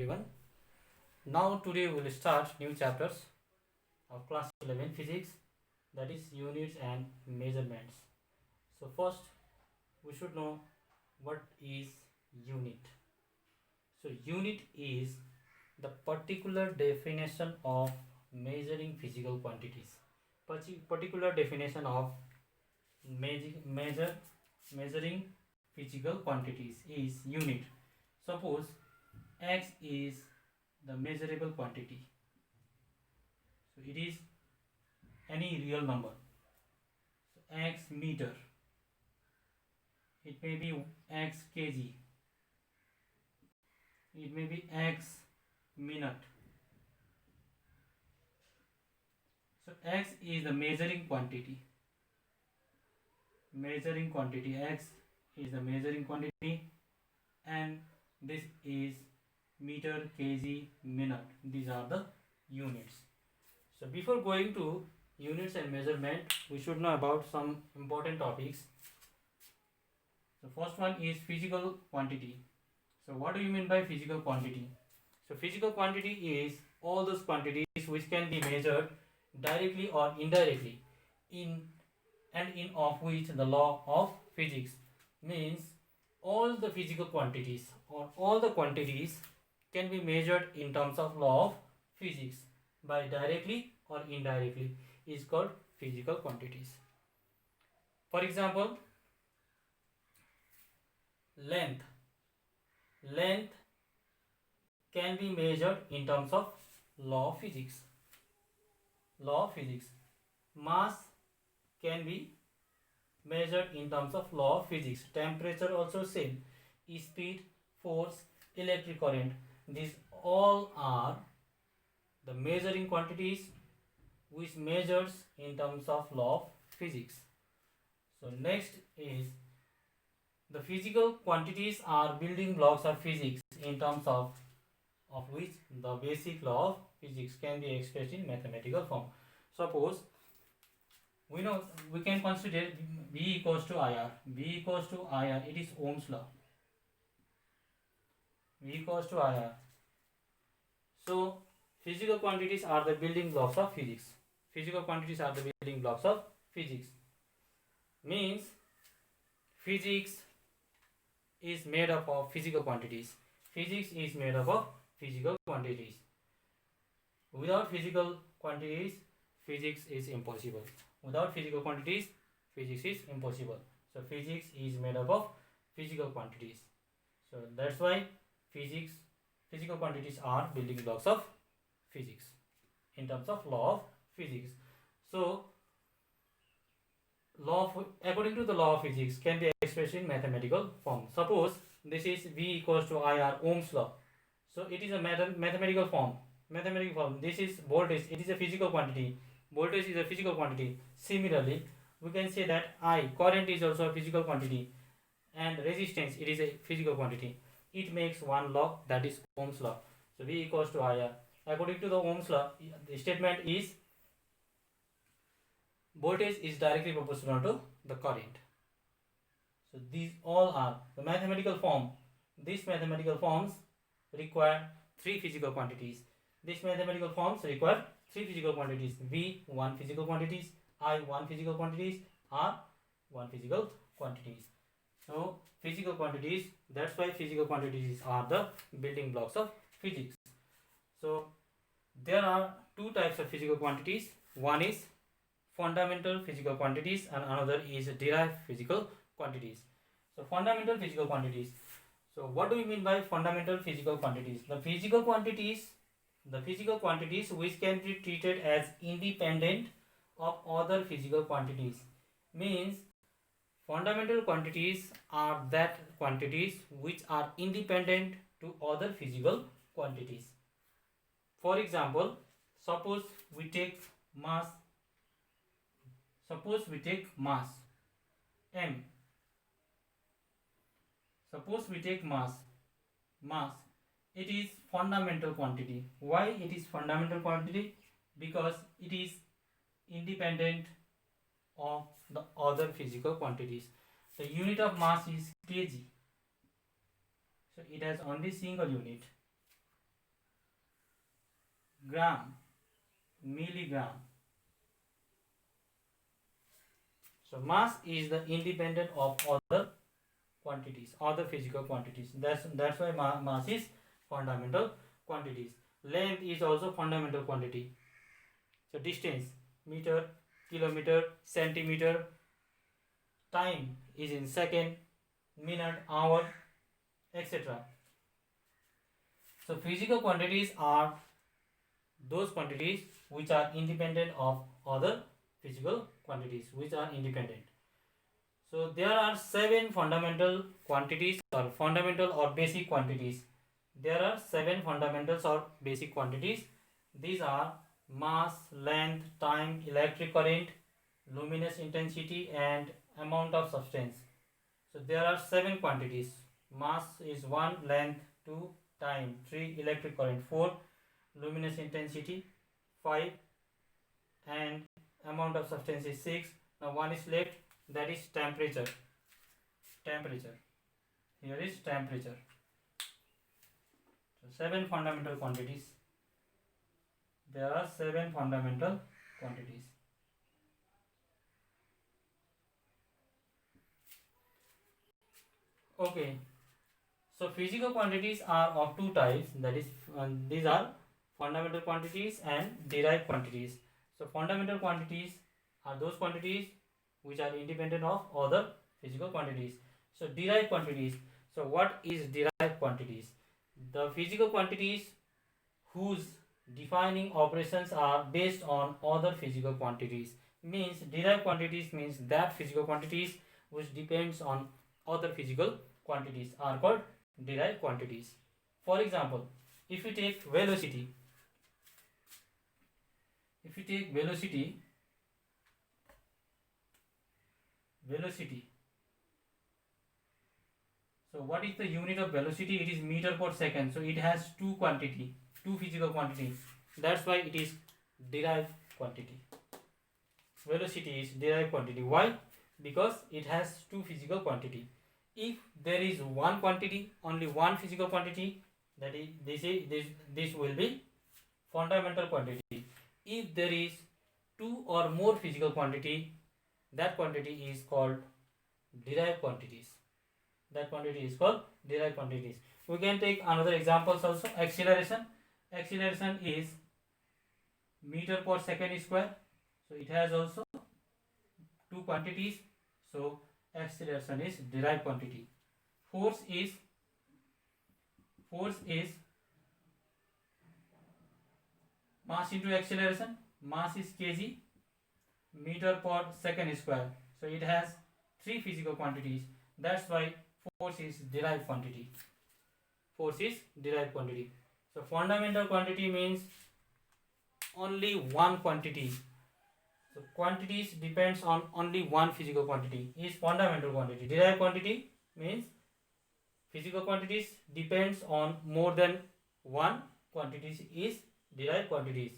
everyone. Now today we will start new chapters of class 11 physics, that is units and measurements. So first we should know what is unit. So unit is the particular definition of measuring physical quantities. Particular definition of measuring physical quantities is unit. Suppose x is the measurable quantity. So it is any real number. So x meter. It may be x kg. It may be x minute. So x is the measuring quantity. X is the measuring quantity, and this is meter, kg, minute. These are the units. So before going to units and measurement, we should know about some important topics. The first one is physical quantity. So what do you mean by physical quantity? So physical quantity is all those quantities which can be measured directly or indirectly in of which the law of physics means all the physical quantities or all the quantities can be measured in terms of law of physics by directly or indirectly is called physical quantities. For example, length can be measured in terms of law of physics. Mass can be measured in terms of law of physics. Temperature also same. Speed, force, electric current, these all are the measuring quantities which measures in terms of law of physics. So next is the physical quantities are building blocks of physics in terms of which the basic law of physics can be expressed in mathematical form. Suppose we know we can consider V equals to IR. It is Ohm's law. V equals to IR. So physical quantities are the building blocks of physics. Means physics is made up of physical quantities. Without physical quantities, physics is impossible. So physics is made up of physical quantities. So that's why physical quantities are building blocks of physics in terms of law of physics. So according to the law of physics can be expressed in mathematical form. Suppose this is V equals to IR, Ohm's law. So it is a mathematical form. This is voltage. It is a physical quantity. Voltage is a physical quantity. Similarly, we can say that I, current, is also a physical quantity, and resistance, it is a physical quantity. It makes one law, that is Ohm's law. So V equals to IR. According to the Ohm's law, the statement is voltage is directly proportional to the current. So these all are the mathematical form. These mathematical forms require three physical quantities. V, one physical quantities, I, one physical quantities, R, one physical quantities. So physical quantities, that's why physical quantities are the building blocks of physics. So there are two types of physical quantities. One is fundamental physical quantities and another is derived physical quantities. So fundamental physical quantities. So what do we mean by fundamental physical quantities? The physical quantities which can be treated as independent of other physical quantities. Means fundamental quantities are that quantities which are independent to other physical quantities. For example, suppose we take mass M. It is fundamental quantity. Why it is fundamental quantity? Because it is independent of the other physical quantities. The unit of mass is kg. So it has only single unit. gram, milligram. So mass is the independent of other quantities, other physical quantities. That's why mass is fundamental quantities. Length is also fundamental quantity. So distance, meter, kilometer, centimeter. Time is in second, minute, hour, etc. So physical quantities are those quantities which are independent of other physical quantities which are independent. So there are 7 fundamental quantities or fundamental or basic quantities. There are 7 fundamentals or basic quantities. These are mass, length, time, electric current, luminous intensity and amount of substance. So there are 7 quantities. Mass is 1, length 2, time 3, electric current 4, luminous intensity 5 and amount of substance is 6. Now one is left, that is temperature. Here is temperature. So 7 fundamental quantities. There are 7 fundamental quantities. Okay. So physical quantities are of two types, that is these are fundamental quantities and derived quantities. So fundamental quantities are those quantities which are independent of other physical quantities. So derived quantities. So what is derived quantities? The physical quantities whose defining operations are based on other physical quantities. Means derived quantities means that physical quantities which depends on other physical quantities are called derived quantities. For example, if you take velocity, so what is the unit of velocity? It is meter per second. So it has two physical quantities. That's why it is derived quantity. Velocity is derived quantity. Why? Because it has two physical quantity. If there is one quantity, only one physical quantity, that is this will be fundamental quantity. If there is two or more physical quantity, that quantity is called derived quantities. That quantity is called derived quantities. We can take another examples also. Acceleration is meter per second square. So it has also two quantities. So acceleration is derived quantity. Force is mass into acceleration. Mass is kg, meter per second square. So it has three physical quantities. That's why force is derived quantity. So fundamental quantity means only one quantity. So quantities depends on only one physical quantity is fundamental quantity. Derived quantity means physical quantities depends on more than one quantities is derived quantities.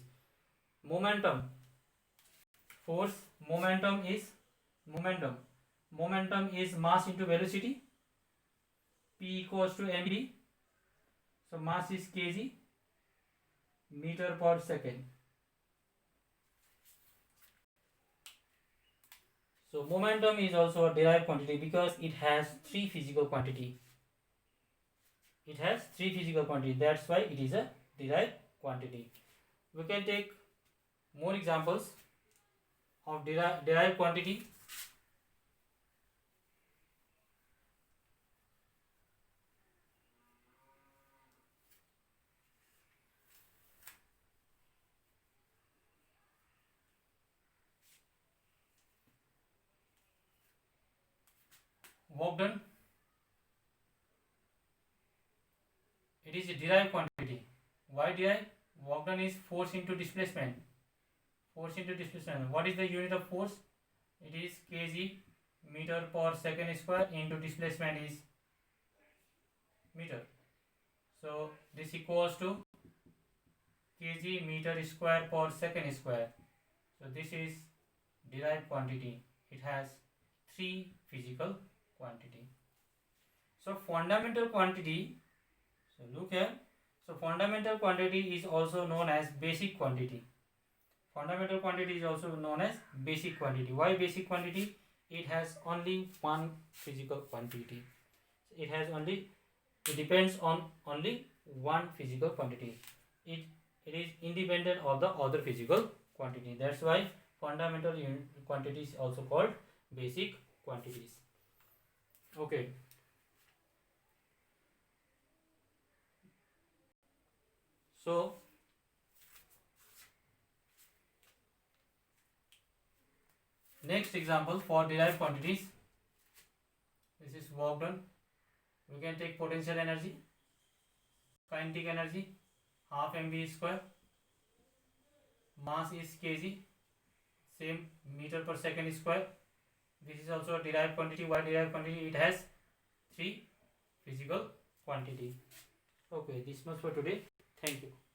Momentum, force, momentum is mass into velocity. P equals to mv. So mass is kg, meter per second. So momentum is also a derived quantity because it has three physical quantity. That's why it is a derived quantity. We can take more examples of derived quantity. Work done. It is a derived quantity. Why derived? Work done is force into displacement. What is the unit of force? It is kg, meter per second square, into displacement is meter. So this equals to kg meter square per second square. So this is derived quantity. It has three physical quantity. So fundamental quantity. So look here. So fundamental quantity is also known as basic quantity. Fundamental quantity is also known as basic quantity. Why basic quantity? It has only one physical quantity. It depends on only one physical quantity. It is independent of the other physical quantity. That's why fundamental quantity is also called basic quantities. Okay. So next example for derived quantities. This is work done. We can take potential energy, kinetic energy, half mv square, mass is kg, same meter per second square. This is also a derived quantity. Why derived quantity? It has three physical quantity. Okay, this much for today. Thank you.